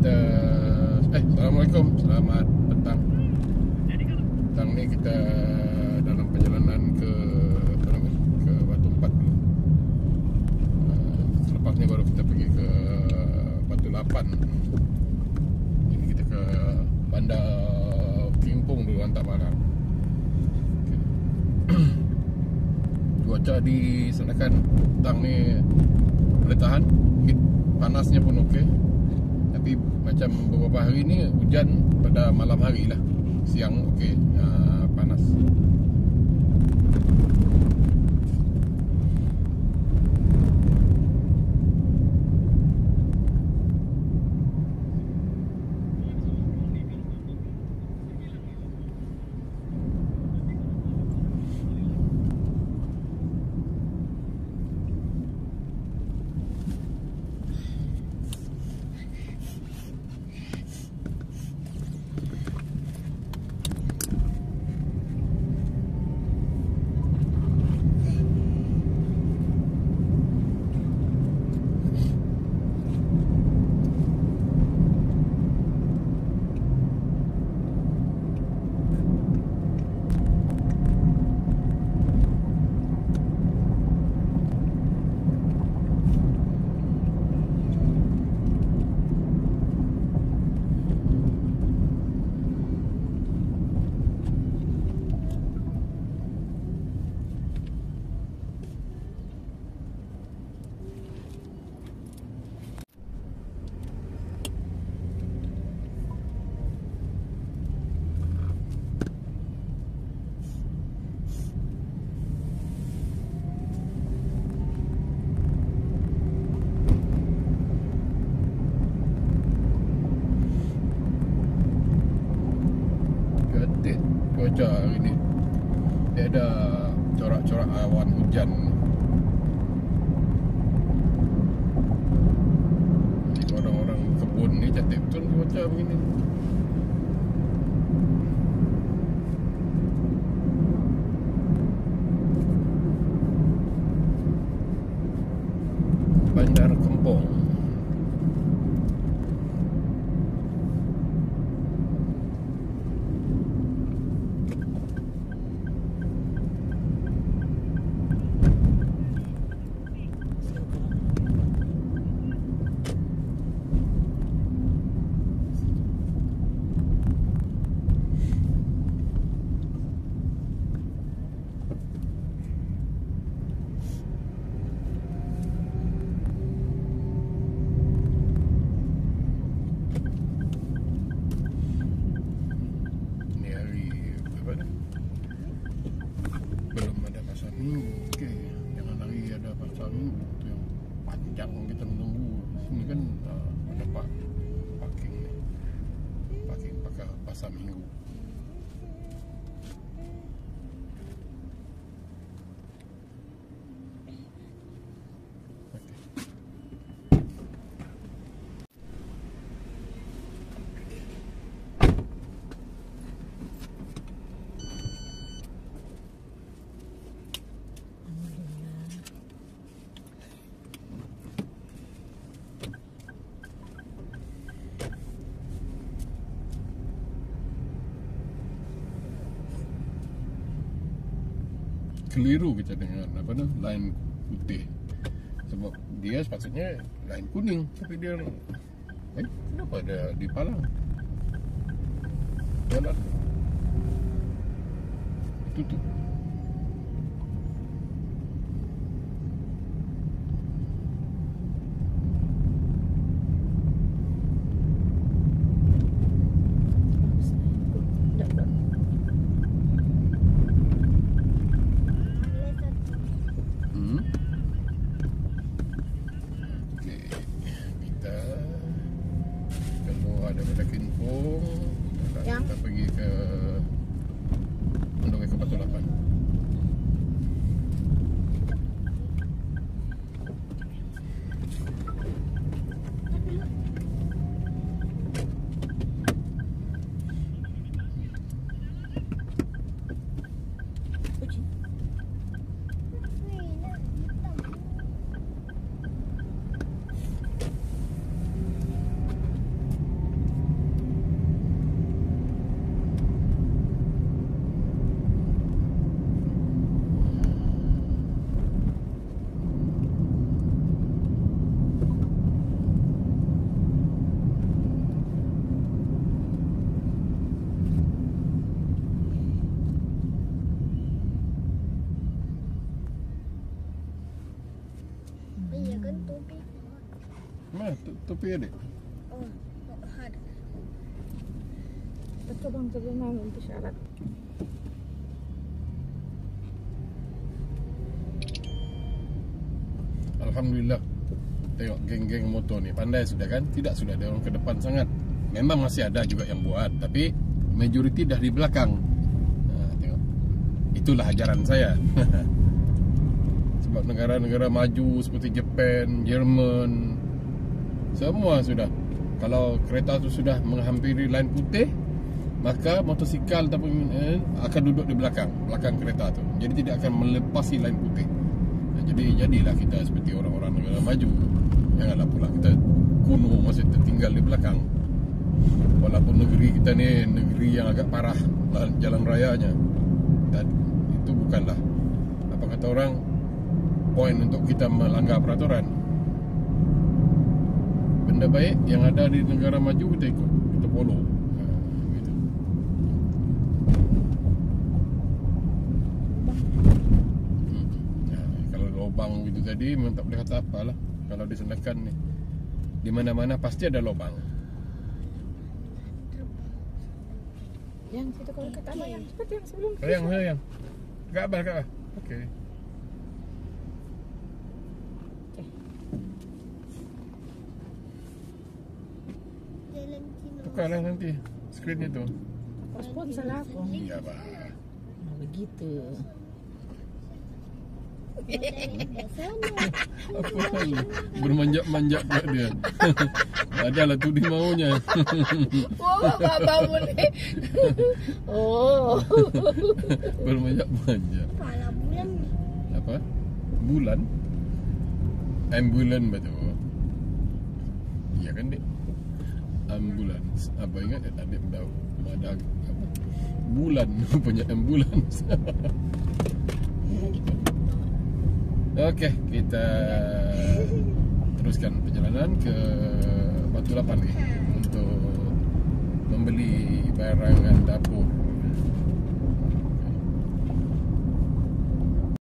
kita Assalamualaikum, selamat petang. Petang ni kita dalam perjalanan ke Batu Empat dulu. Selepas ni baru kita pergi ke Batu Lapan. Ini kita ke Bandar Kimpung dulu, hantar barang. Cuaca di sana kan petang ni boleh tahan, panasnya pun okey. Tapi macam beberapa hari ni hujan pada malam hari lah. Siang okey, panas. Cuaca hari ni dia ada corak-corak awan hujan. Orang-orang kebun ni cantik betul cuaca begini. Bandar Kempong. Okey, jangan lagi ada pasar minggu tu yang panjang kita menunggu. Sini kan ada parking ni. Parking pakai pasar minggu. Keliru kita dengan line putih, sebab dia sepatutnya line kuning, tapi dia kenapa ada di palang jalan tutup. Daripada Kimpung kita pergi ke Mendongeng ke Batu Lapan. kopi adik? Oh, ada. Betul bang, terkenal untuk syarat. Alhamdulillah. Tengok geng-geng motor ni pandai sudah kan. Tidak sudah ada orang ke depan sangat. Memang masih ada juga yang buat, tapi majoriti dah di belakang. Tengok. Itulah ajaran saya. Sebab negara-negara maju seperti Jepun, Jerman, semua sudah. Kalau kereta tu sudah menghampiri lain putih, maka motosikal ataupun akan duduk di belakang kereta tu. Jadi tidak akan melepasi lain putih. Jadi jadilah kita seperti orang-orang negara maju. Janganlah pula kita kuno masih tertinggal di belakang. Walaupun negeri kita ni negeri yang agak parah jalan rayanya, dan itu bukanlah apa kata orang poin untuk kita melanggar peraturan. Benda baik yang ada di negara maju kita ikut, kita follow. Gitu. Kalau lubang gitu tadi memang tak boleh kata apalah. Kalau disendakan ni, di mana-mana pasti ada lubang. Yang situ kalau kata abang yang cepat yang sebelum. Sayang. Kat abah. Okey. Jalan Cina. Bukanlah nanti skrin itu. Sponsor lah aku. Iya, Bah. Begitu. Apa hal bermanjak-manjak pula dia. Adalah tu dia maunya. Oh, abang boleh. Oh. Bermanjak-manjak. Kepala bulan. Apa? Bulan? Ambulan betul. Iya kan, Dek? Ambulans. Apa ingat adik tahu? Ada apa? Bulan punya ambulans. Okey, kita teruskan perjalanan ke Batu Lapan ni untuk membeli barangan dapur.